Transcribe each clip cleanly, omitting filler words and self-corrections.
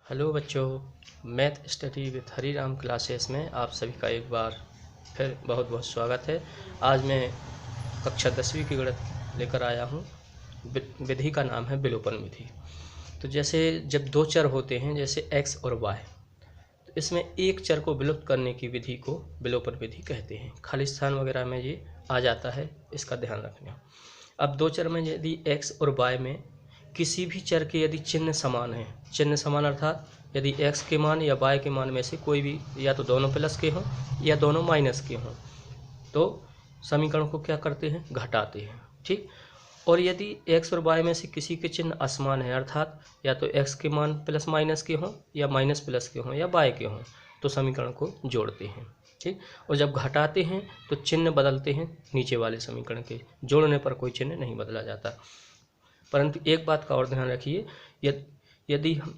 Hello बच्चों, math study with Hariram classes में आप सभी का एक बार फिर बहुत बहुत स्वागत है। आज मैं कक्षा 10वीं की गणित लेकर आया हूँ। विधि का नाम है विलोपन विधि। तो जैसे जब दो चर होते हैं जैसे x और y, तो इसमें एक चर को विलुप्त करने की विधि को विलोपन विधि कहते हैं। खाली स्थान वगैरह में ये आ जाता है, इसका ध्यान रखना। अब दो चर में यदि x और y में किसी भी चर के यदि चिन्ह समान है, चिन्ह समान अर्थात यदि x के मान या y के मान में से कोई भी या तो दोनों प्लस के हों या दोनों माइनस के हों, तो समीकरण को क्या करते हैं, घटाते हैं। ठीक। और यदि x और y में से किसी के चिन्ह असमान है अर्थात या तो x के मान प्लस माइनस के हों या माइनस प्लस के हों या y के हों, तो समीकरण को जोड़ते हैं। ठीक। और जब घटाते हैं तो चिन्ह बदलते हैं नीचे वाले समीकरण के, जोड़ने पर कोई चिन्ह नहीं बदला जाता। परंतु एक बात का और ध्यान रखिए, यदि हम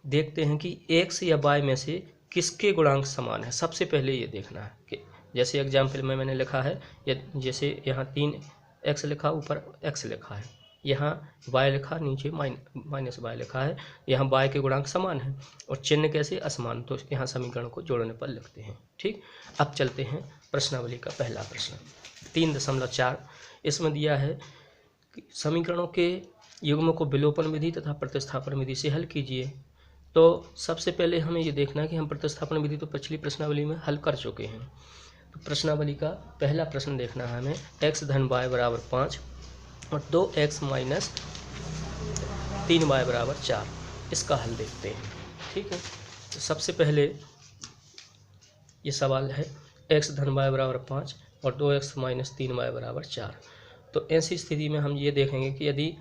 देखते हैं कि x या y में से किसके गुणांक समान है, सबसे पहले ये देखना है कि जैसे एग्जाम्पल में मैंने लिखा है, जैसे यहाँ 3x लिखा, ऊपर x लिखा है, यहाँ y लिखा, नीचे माइनस y लिखा है, यहाँ y के गुणांक समान है और चिन्ह कैसे असमान, तो यहाँ समीकरण को जोड़ने पर लिखते हैं। ठीक। अब चलते हैं प्रश्नावली का पहला प्रश्न 3.4। इसमें दिया है समीकरणों के युग्म को विलोपन विधि तथा प्रतिस्थापन विधि से हल कीजिए। तो सबसे पहले हमें ये देखना है कि हम प्रतिस्थापन विधि तो पिछली प्रश्नावली में हल कर चुके हैं। तो प्रश्नावली का पहला प्रश्न देखना है हमें, x धन y बराबर 5 और 2x माइनस 3y बराबर 4। इसका हल देखते हैं। ठीक है। तो सबसे पहले ये सवाल है x धन y बराबर 5 और 2x माइनस 3y बराबर 4। तो ऐसी स्थिति में हम ये देखेंगे कि यदि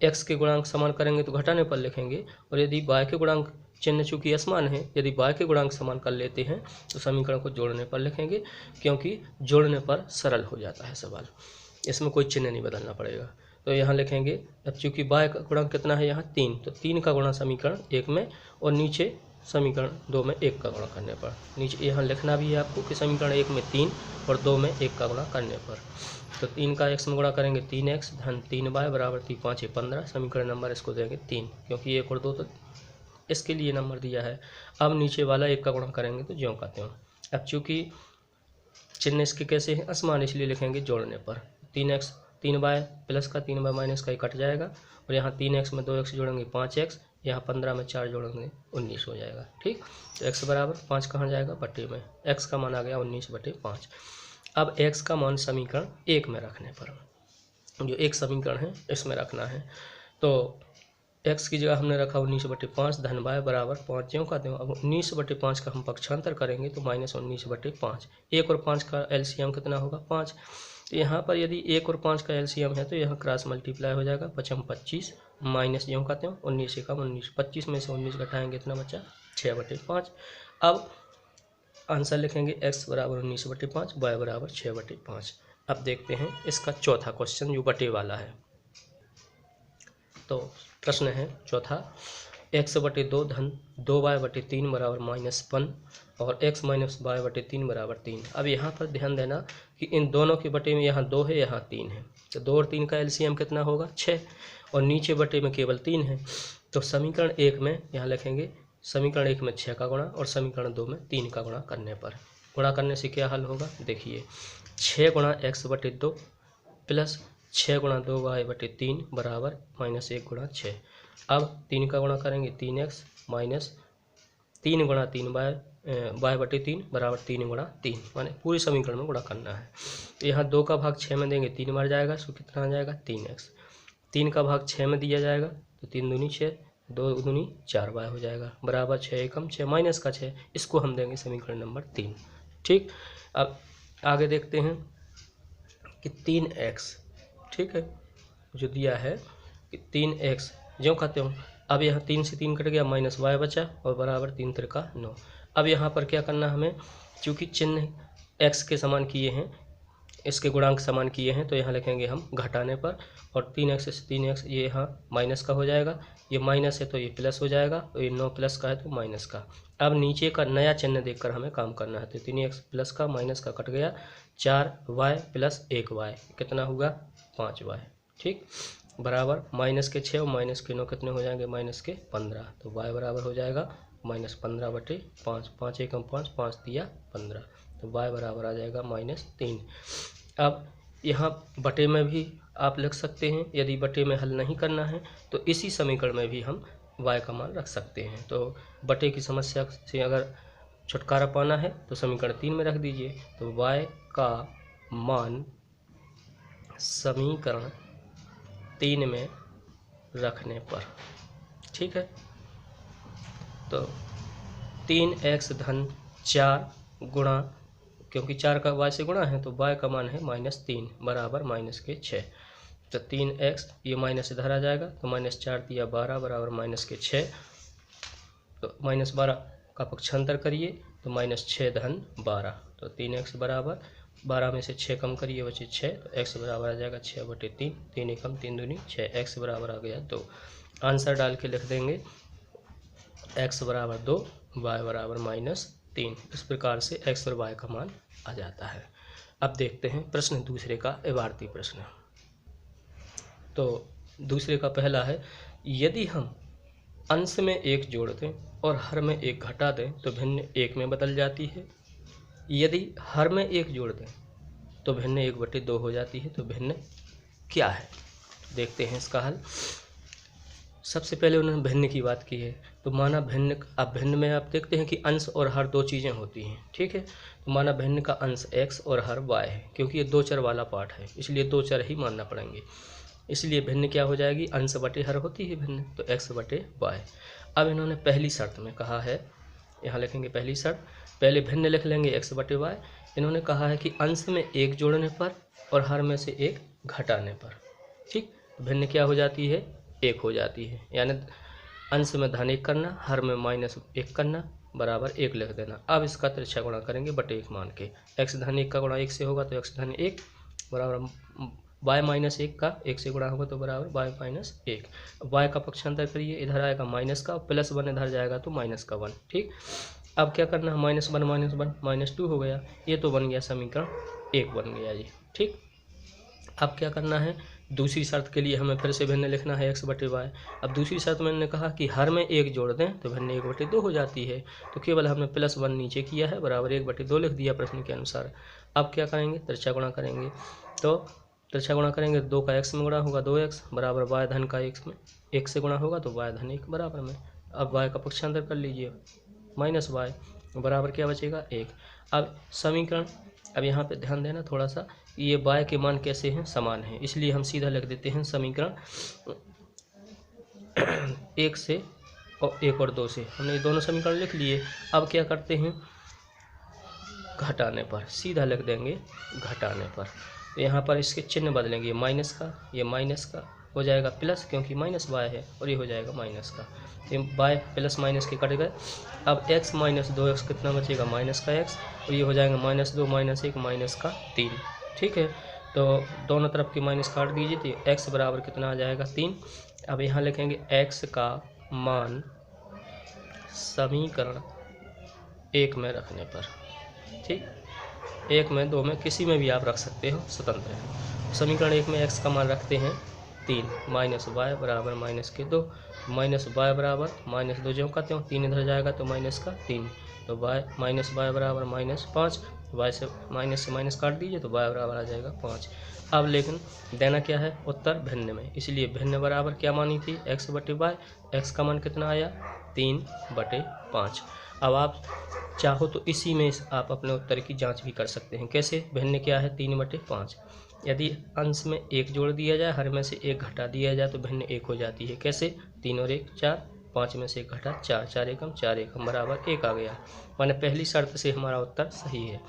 x के गुणांक समान करेंगे तो घटाने पर लिखेंगे, और यदि y के गुणांक चिन्ह चूंकि असमान है, यदि y के गुणांक समान कर लेते हैं तो समीकरण को जोड़ने पर लिखेंगे, क्योंकि जोड़ने पर सरल हो जाता है सवाल, इसमें कोई चिन्ह नहीं बदलना पड़ेगा। तो यहाँ लिखेंगे, अब चूंकि y का गुणांक कितना है यहाँ 3, तो 3 का गुणा समीकरण 1 में और नीचे समीकरण 2 में 1 का गुणा करने पर। नीचे यहाँ लिखना भी है आपको कि समीकरण 1 में 3 और 2 में 1 का गुणा करने पर। तो 3 का x में गुणा करेंगे 3x धन 3y बराबर 3 5 15। समीकरण नंबर इसको देंगे 3, क्योंकि 1 और 2 तो इसके लिए नंबर दिया है। अब नीचे वाला 1 का गुणा करेंगे तो ज्यों कहते हो। अब चूँकि चिन्ह इसके कैसे हैं, असमान, इसलिए लिखेंगे जोड़ने पर 3x 3y प्लस का 3y माइनस का ही कट जाएगा, और यहाँ 3x में 2x जोड़ेंगे 5x, यहाँ 15 में 4 जोड़ेंगे 19 हो जाएगा। ठीक। तो x बराबर 5 कहाँ जाएगा, बटे में, x का मान आ गया 19/5। अब x का मान समीकरण 1 में रखने पर, जो एक समीकरण है इसमें रखना है, तो x की जगह हमने रखा 19/5 धन y बराबर 5 ज्यों कहते हो। अब 19/5 का हम पक्षांतर करेंगे तो -19/5। 1 और 5 का एलसीएम कितना होगा, 5। तो यहाँ पर यदि 1 और 5 का एलसीएम है तो यहाँ क्रॉस मल्टीप्लाई हो जाएगा, 25 माइनस ज्यों कहते हो 19 एकम 19, 25 में से 19 घटाएंगे इतना बचा 6/5। अब आंसर लिखेंगे x बराबर 19/5, y बराबर 6/5। अब देखते हैं इसका चौथा क्वेश्चन जो बटे वाला है। तो प्रश्न है चौथा, x/2 धन 2y/3 बराबर -1 और x माइनस y/3 बराबर 3। अब यहाँ पर ध्यान देना कि इन दोनों के बटे में यहाँ 2 है, यहाँ 3 है, तो 2 और 3 का एलसीएम कितना होगा, 6, और नीचे बटे में केवल 3 है। तो समीकरण 1 में यहाँ लिखेंगे, समीकरण 1 में 6 का गुणा और समीकरण 2 में 3 का गुणा करने पर, गुणा करने से क्या हल होगा, देखिए 6 गुणा x/2 प्लस 6 गुणा 2y/3 बराबर -1 गुणा 6। अब 3 का गुणा करेंगे 3x माइनस 3 गुणा 3y y/3 बराबर 3 गुणा 3, माने पूरी समीकरण में गुणा करना है। तो यहाँ 2 का भाग 6 में देंगे 3 बार जाएगा, सो कितना आ जाएगा 3x। 3 का भाग 6 में दिया जाएगा तो 3 दूनी 6, 2 दूनी 4y हो जाएगा, बराबर 6 एकम 6 माइनस का 6, इसको हम देंगे समीकरण नंबर 3। ठीक। अब आगे देखते हैं कि 3x, ठीक है, जो दिया है कि 3x ज्यों कहते हो। अब यहाँ 3 से 3 कट गया, माइनस y बचा और बराबर 3 त्रिका 9। अब यहाँ पर क्या करना हमें, चूँकि चिन्ह x के समान किए हैं, इसके गुणांक समान किए हैं, तो यहाँ लिखेंगे हम घटाने पर, और 3x से 3x ये यहाँ माइनस का हो जाएगा, ये माइनस है तो ये प्लस हो जाएगा, तो ये 9 प्लस का है तो माइनस का। अब नीचे का नया चिन्ह देखकर हमें काम करना है, तो 3x प्लस का माइनस का कट गया, 4y प्लस 1y कितना होगा 5y। ठीक। बराबर माइनस के 6 और माइनस के 9 कितने हो जाएंगे, माइनस के 15। तो y बराबर हो जाएगा -15/5, 5 एकम 5, 5 तिया 15, तो y बराबर आ जाएगा -3। अब यहाँ बटे में भी आप लिख सकते हैं, यदि बटे में हल नहीं करना है तो इसी समीकरण में भी हम y का मान रख सकते हैं। तो बटे की समस्या से अगर छुटकारा पाना है तो समीकरण 3 में रख दीजिए, तो y का मान समीकरण 3 में रखने पर, ठीक है, तो 3x धन 4 गुणा, क्योंकि 4 का y से गुणा है तो y का मान है -3 बराबर -6। तो 3x ये माइनस इधर आ जाएगा, तो -4 दिया 12 बराबर -6। तो -12 का पक्षांतर करिए तो -6 धन 12, तो 3x बराबर 12 में से 6 कम करिए बचे 6, तो x बराबर आ जाएगा 6/3, 3 एकम 3 दूनी 6, x बराबर आ गया 2। आंसर डाल के लिख देंगे x बराबर 2, y बराबर -3। इस प्रकार से x और y का मान आ जाता है। अब देखते हैं प्रश्न दूसरे का इबारती प्रश्न। तो दूसरे का पहला है, यदि हम अंश में 1 जोड़ दें और हर में 1 घटा दें तो भिन्न 1 में बदल जाती है। यदि हर में 1 जोड़ दें तो भिन्न 1/2 हो जाती है। तो भिन्न क्या है, देखते हैं इसका हल। सबसे पहले उन्होंने भिन्न की बात की है, तो माना भिन्न, अब भिन्न में आप देखते हैं कि अंश और हर 2 चीज़ें होती हैं, ठीक है। तो माना भिन्न का अंश x और हर y है, क्योंकि ये 2 चर वाला पार्ट है इसलिए 2 चर ही मानना पड़ेंगे। इसलिए भिन्न क्या हो जाएगी, अंश बटे हर होती है भिन्न, तो x/y। अब इन्होंने पहली शर्त में कहा है, यहाँ लिखेंगे पहली शर्त, पहले भिन्न लिख लेंगे x/y। इन्होंने कहा है कि अंश में 1 जोड़ने पर और हर में से 1 घटाने पर, ठीक, भिन्न क्या हो जाती है, 1 हो जाती है। यानी अंश में धन 1 करना, हर में -1 करना, बराबर 1 लिख देना। अब इसका तिरछा गुणा करेंगे बटे 1 मान के, x धन 1 का गुणा 1 से होगा तो x धन 1 बराबर y-1 का 1 से गुणा होगा तो बराबर y-1। y का पक्षांतर करिए, इधर आएगा माइनस का, +1 इधर जाएगा तो -1, ठीक। अब क्या करना है, -1 -2 हो गया, ये तो बन गया समीकरण 1 बन गया जी, ठीक। अब क्या करना है, दूसरी शर्त के लिए हमें फिर से भिन्न लिखना है x/y। अब दूसरी शर्त में मैंने कहा कि हर में 1 जोड़ दें तो भिन्न 1/2 हो जाती है, तो केवल हमने +1 नीचे किया है, बराबर 1/2 लिख दिया प्रश्न के अनुसार। अब क्या करेंगे, तिरछा गुणा करेंगे, तो तिरछा गुणा करेंगे, 2 का x में गुणा होगा 2x बराबर y धन का 1 से गुणा होगा तो y धन 1 बराबर में। अब y का पक्षांतर कर लीजिए, -y बराबर क्या बचेगा, 1। अब समीकरण, अब यहाँ पे ध्यान देना थोड़ा सा, ये y के मान कैसे हैं, समान हैं, इसलिए हम सीधा लिख देते हैं समीकरण 1 से और 1 और 2 से, हमने ये दोनों समीकरण लिख लिए। अब क्या करते हैं, घटाने पर सीधा लिख देंगे, घटाने पर, तो यहाँ पर इसके चिन्ह बदलेंगे, माइनस का, ये माइनस का हो जाएगा प्लस, क्योंकि -y है, और ये हो जाएगा माइनस का, ये y प्लस माइनस के कट गए। अब x - 2x कितना बचेगा, -x, और ये हो जाएगा -2 -1 -3, ठीक है। तो दोनों तरफ की माइनस काट दीजिए, तो x बराबर कितना आ जाएगा, 3। अब यहाँ लिखेंगे x का मान समीकरण 1 में रखने पर, ठीक, 1 में 2 में किसी में भी आप रख सकते हो, स्वतंत्र है। समीकरण 1 में x का मान रखते हैं 3, -y बराबर -2, -y बराबर -2 ज्यों का त्यों, 3 इधर जाएगा तो -3, तो y बराबर -5, y से माइनस काट दीजिए तो y बराबर आ जाएगा 5। अब लेकिन देना क्या है, उत्तर भिन्न में, इसलिए भिन्न बराबर क्या मानी थी, x/y, x का मान कितना आया, 3/5। अब आप चाहो तो इसी में आप अपने उत्तर की जांच भी कर सकते हैं, कैसे, भिन्न क्या है, 3/5। यदि अंश में 1 जोड़ दिया जाए, हर में से 1 घटा दिया जाए तो भिन्न 1 हो जाती है, कैसे, 3 और 1 4, 5 में से 1 घटा 4, 4 एकम बराबर 1 आ गया, माने पहली शर्त से हमारा उत्तर सही है।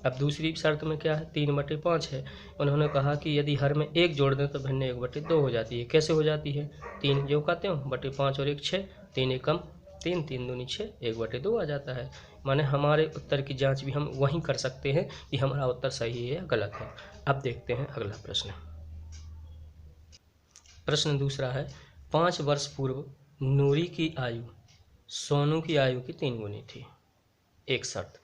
अब दूसरी शर्त में क्या है, 3/5 है, उन्होंने कहा कि यदि हर में 1 जोड़ दें तो भिन्न 1/2 हो जाती है, कैसे हो जाती है, 3 जो कहते हो बटे 5 और 1 6, 3 एकम 3, 3 दूनी 6, 1/2 आ जाता है। माने हमारे उत्तर की जांच भी हम वहीं कर सकते हैं कि हमारा उत्तर सही है या गलत है। अब देखते हैं अगला प्रश्न। प्रश्न दूसरा है, 5 वर्ष पूर्व नूरी की आयु सोनू की आयु की 3 गुनी थी। एक शर्त,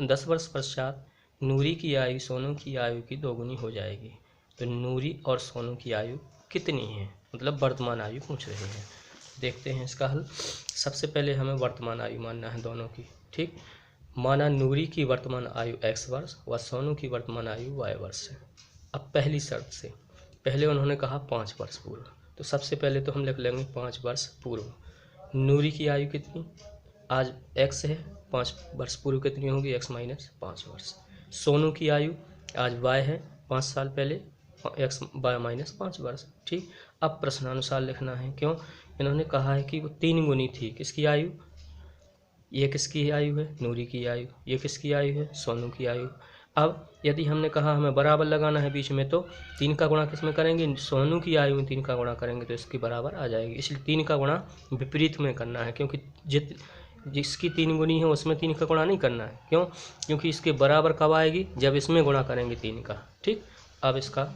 10 वर्ष पश्चात नूरी की आयु सोनू की आयु की 2 गुनी हो जाएगी, तो नूरी और सोनू की आयु कितनी है, मतलब वर्तमान आयु पूछ रहे हैं। देखते हैं इसका हल। सबसे पहले हमें वर्तमान आयु मानना है दोनों की। ठीक, माना नूरी की वर्तमान आयु x वर्ष व सोनू की वर्तमान आयु y वर्ष है। अब पहली शर्त से पहले उन्होंने कहा 5 वर्ष पूर्व, तो सबसे पहले तो हम लिख लेंगे 5 वर्ष पूर्व। नूरी की आयु कितनी, आज x है, 5 वर्ष पूर्व कितनी होगी, x माइनस 5 वर्ष। सोनू की आयु आज y है, 5 साल पहले, x y माइनस 5 वर्ष। ठीक, अब प्रश्नानुसार लिखना है। क्यों, इन्होंने कहा है कि वो 3 गुनी थी किसकी आयु, ये किसकी आयु है, नूरी की आयु, ये किसकी आयु है, सोनू की आयु। अब यदि हमने कहा हमें बराबर लगाना है बीच में, तो 3 का गुणा किस में करेंगे, सोनू की आयु में 3 का गुणा करेंगे तो इसकी बराबर आ जाएगी। इसलिए 3 का गुणा विपरीत में करना है, क्योंकि जिसकी 3 गुनी है उसमें 3 का गुणा नहीं करना है। क्यों, क्योंकि इसके बराबर कब आएगी, जब इसमें गुणा करेंगे 3 का। ठीक, अब इसका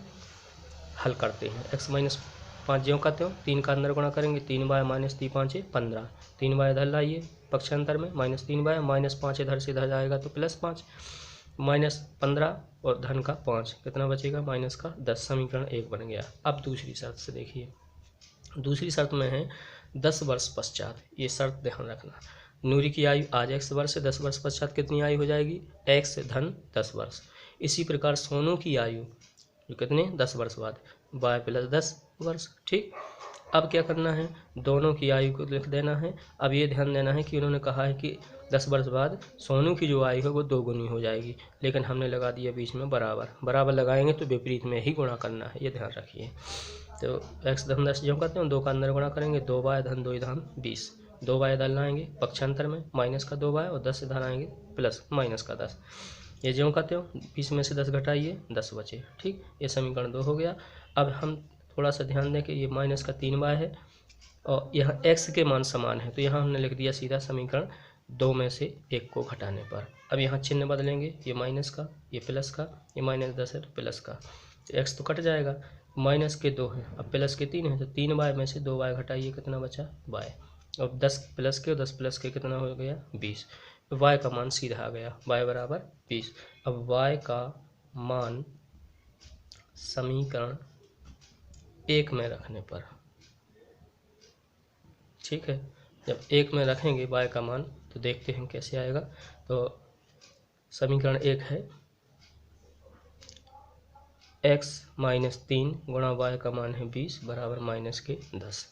हल करते हैं। x माइनस 5 ज्यों का त्यों, 3 का अंदर गुणा करेंगे, 3y माइनस 3 5 15, 3y इधर लाइए पक्षांतर में, माइनस 3y माइनस 5 इधर से इधर जाएगा तो प्लस 5, माइनस 15 और धन का 5, कितना बचेगा, माइनस का 10। समीकरण 1 बन गया। अब दूसरी शर्त से देखिए, दूसरी शर्त में है 10 वर्ष पश्चात, ये शर्त ध्यान रखना। नूरी की आयु आज x वर्ष से 10 वर्ष पश्चात कितनी आयु हो जाएगी, x धन 10 वर्ष। इसी प्रकार सोनू की आयु जो कितने 10 वर्ष बाद y प्लस 10 वर्ष। ठीक, अब क्या करना है, दोनों की आयु को लिख देना है। अब ये ध्यान देना है कि उन्होंने कहा है कि 10 वर्ष बाद सोनू की जो आयु है वो 2 गुनी हो जाएगी, लेकिन हमने लगा दिया बीच में बराबर। बराबर लगाएंगे तो विपरीत में ही गुणा करना है, ये ध्यान रखिए। तो x धन 10 जो करते हैं 2 का अंदर गुणा करेंगे, 2y धन 2 धन 20, 2y इधर लाएंगे पक्षांतर में, माइनस का 2y और 10 इधर आएंगे प्लस माइनस का 10, ये ज्यों कहते हो 20 में से 10 घटाइए 10 बचे। ठीक, ये समीकरण 2 हो गया। अब हम थोड़ा सा ध्यान दें कि ये माइनस का 3y है और यहाँ x के मान समान है, तो यहाँ हमने लिख दिया सीधा समीकरण 2 में से 1 को घटाने पर। अब यहाँ चिन्ह बदलेंगे, ये माइनस का, ये प्लस का, ये माइनस 10 है तो प्लस का, तो x तो कट जाएगा, माइनस के 2 है, अब प्लस के 3 है, तो 3y में से 2y घटाइए, कितना बचा y, अब 10 प्लस के और 10 प्लस के कितना हो गया 20, तो y का मान सीधा आ गया, y बराबर 20। अब y का मान समीकरण 1 में रखने पर, ठीक है, जब 1 में रखेंगे y का मान तो देखते हैं कैसे आएगा। तो समीकरण 1 है x माइनस 3 गुणा y का मान है 20 बराबर माइनस के 10,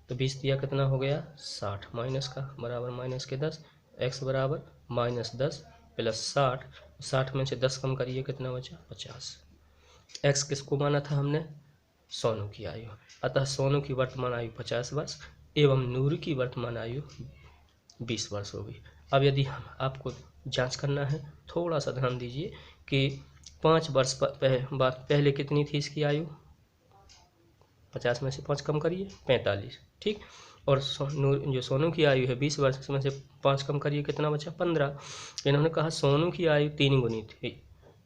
तो 20 दिया कितना हो गया 60, माइनस का बराबर माइनस के 10, x बराबर माइनस 10 प्लस 60, 60 में से 10 कम करिए कितना बचा 50। x किसको माना था हमने, सोनू की आयु, अतः सोनू की वर्तमान आयु 50 वर्ष एवं नूरी की वर्तमान आयु 20 वर्ष होगी। अब यदि हम आपको जांच करना है, थोड़ा सा ध्यान दीजिए कि 5 वर्ष पहले कितनी थी इसकी आयु, 50 में से 5 कम करिए 45। ठीक, और जो सोनू की आयु है 20 वर्ष में से 5 कम करिए कितना बचा 15। इन्होंने कहा सोनू की आयु 3 गुनी थी,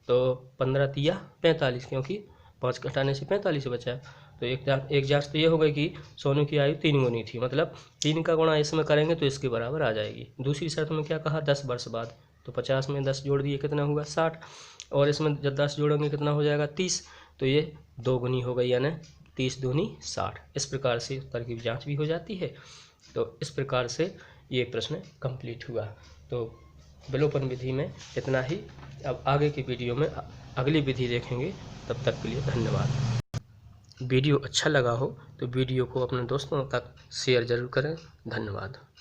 तो 15 दिया 45, क्योंकि 5 घटाने से 45 बचा। तो एक जांच तो ये हो गई कि सोनू की आयु 3 गुनी थी, मतलब 3 का गुणा इसमें करेंगे तो इसके बराबर आ जाएगी। दूसरी शर्त में क्या कहा 10 वर्ष बाद, तो 50 में 10 जोड़ दिए कितना हुआ 60, और इसमें जब 10 जोड़ेंगे कितना हो जाएगा 30, तो ये 2 गुनी हो गई, यानी 30 दूनी 60। इस प्रकार से उत्तर की जांच भी हो जाती है। तो इस प्रकार से ये प्रश्न कंप्लीट हुआ। तो विलोपन विधि में इतना ही। अब आगे की वीडियो में अगली विधि देखेंगे, तब तक के लिए धन्यवाद। वीडियो अच्छा लगा हो तो वीडियो को अपने दोस्तों तक शेयर ज़रूर करें। धन्यवाद।